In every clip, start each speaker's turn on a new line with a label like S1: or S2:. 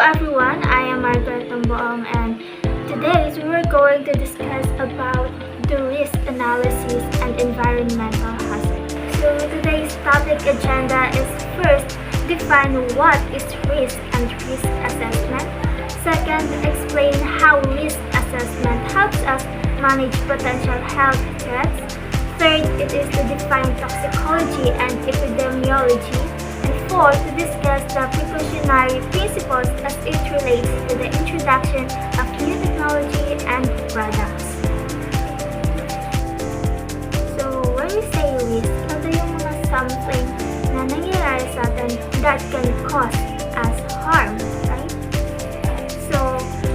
S1: everyone, I am Margaret Tomboong, and today we are going to discuss about the risk analysis and environmental hazard. So today's topic agenda is first, define what is risk and risk assessment. Second, explain how risk assessment helps us manage potential health threats. Third, it is to define toxicology and epidemiology. And fourth, to discuss the precautionary principles as it relates to the introduction of new technology and products. So, when we say risk, ito yung mga something na nangyayari sa atin that can cause us harm, right? So,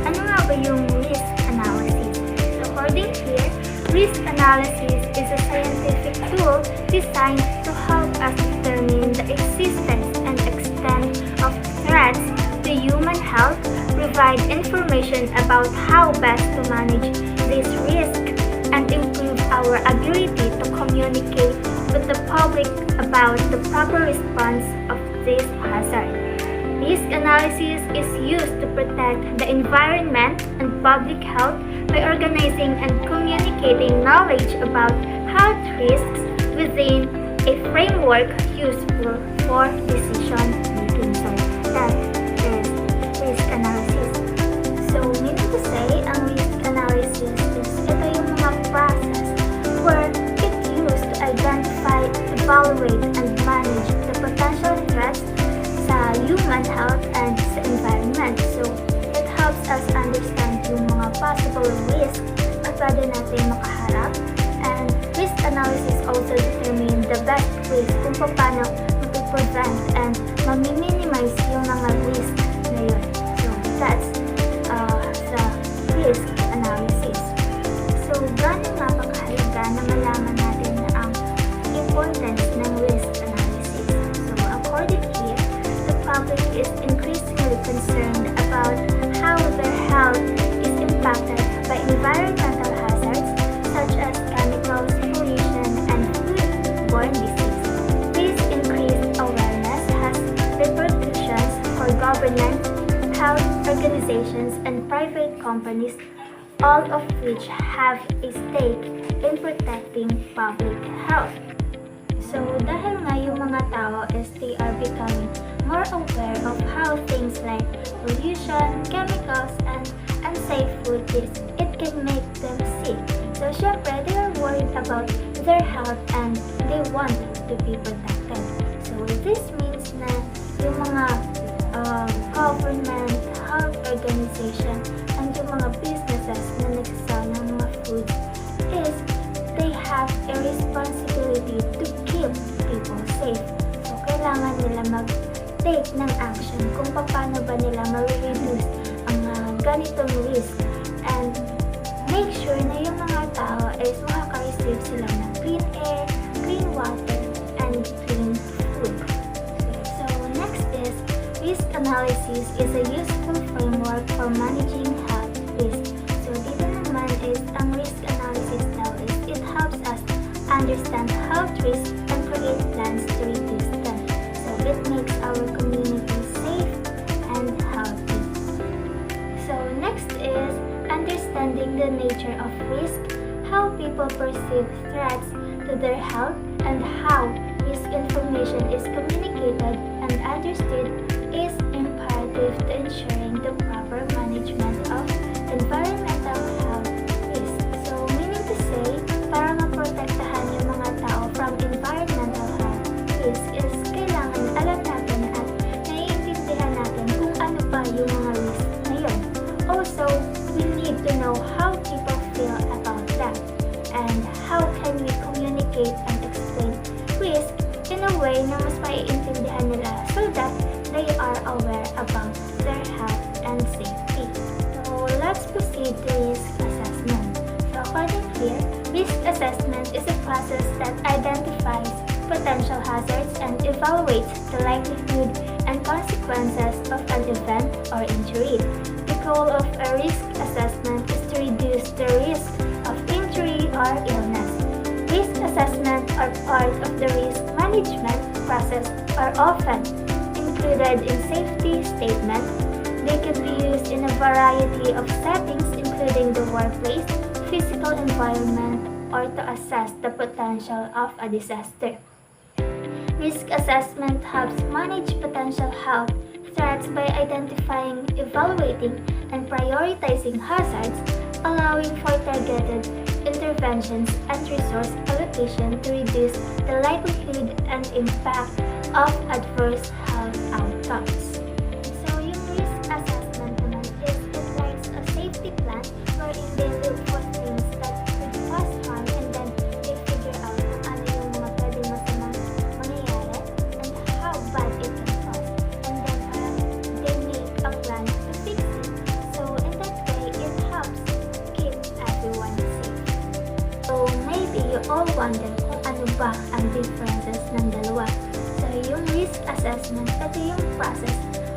S1: ano nga ba yung risk analysis? So, according here, risk analysis is a scientific tool designed to help us determine the existence and extent of threats to human health, provide information about how best to manage this risk, and improve our ability to communicate with the public about the proper response of this hazard. Risk analysis is used to protect the environment and public health by organizing and communicating knowledge about health risks within a framework useful for decision making. So that is risk analysis. So meaning to say, ang risk analysis is ito yung mga process where it used to identify, evaluate, and manage the potential threats sa human health and sa environment. So it helps us understand yung mga possible risks na pwede natin makaharap. And risk analysis also determine the best ways kung paano mag-prevent and ma-minimize yung mga risk na yun. So that's the risk analysis. So gaano nga ba kahalaga na malaman natin na ang importance ng risk analysis? So according here, the public is increasingly concerned about how their health is impacted by environmental hazards such as chemicals, pollution, and food-borne disease. This increased awareness has repercussions for government, health organizations, and private companies, all of which have a stake in protecting public health. So, dahil nga yung mga tao is they are becoming more aware of how things like pollution, chemicals, and unsafe food is, it can make them sick. So, syempre, they are worried about their health and they want to be protected. So, this means na yung mga government, health organization, and yung mga businesses na nagsasell ng mga foods is they have a responsibility to keep people safe. So, kailangan nila mag-take ng action kung paano ba nila ma-reduce ang ganitong risk and make sure na yung mga tao is makaka-receive sila ng clean air, clean water, and clean food. So, next is risk analysis is a useful framework for managing health risk. So, dito naman is ang risk analysis daw is it helps us understand health risks and create plans to reduce them. So, it makes our community safe and healthy. So, next is understanding the nature of risk, how people perceive threats to their health, and how risk information is communicated and understood is imperative to ensuring the proper management of environmental health risk. So, meaning to say, para maprotektahan yung mga tao from environmental health risk is kailangan alam natin at naiintindihan natin kung ano pa yung mga risk na yun. Also, we need to know how people feel about that and how can we communicate and explain risk in a way na mas maiintindihan nila so that they are aware about their health and safety. So, let's proceed to risk assessment. So, according here, risk assessment is a process that identifies potential hazards and evaluates the likelihood and consequences of an event or injury. The goal of a risk assessment is to reduce the risk of injury or illness. Risk assessment are part of the risk management process are often included in safety statements. They can variety of settings including the workplace, physical environment, or to assess the potential of a disaster. Risk assessment helps manage potential health threats by identifying, evaluating, and prioritizing hazards, allowing for targeted interventions and resource allocation to reduce the likelihood and impact of adverse health outcomes. So, yung risk assessment naman is it likes a safety plan wherein they look for things that could cause harm and then they figure out kung ano yung mga pwedeng masamang mangyayari and how bad it can cause. And then they make a plan to fix it. So, in that way, it helps keep everyone safe. So, maybe you all wonder kung ano ba ang differences ng dalawa. So, yung risk assessment, ito yung process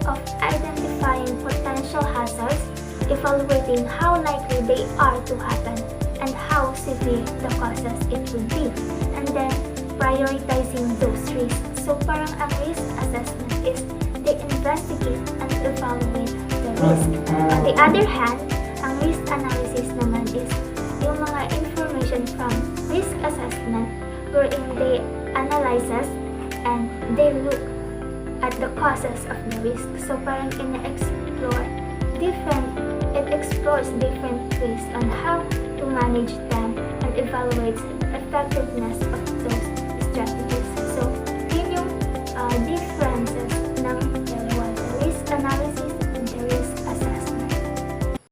S1: of identifying potential hazards, evaluating how likely they are to happen, and how severe the causes it will be, and then prioritizing those risks. So, parang ang risk assessment is they investigate and evaluate the risk. On the other hand, ang risk analysis naman is yung mga information from risk assessment wherein they analyzes and they look at the causes of the risk. So parang it explores different ways on how to manage them and evaluates the effectiveness of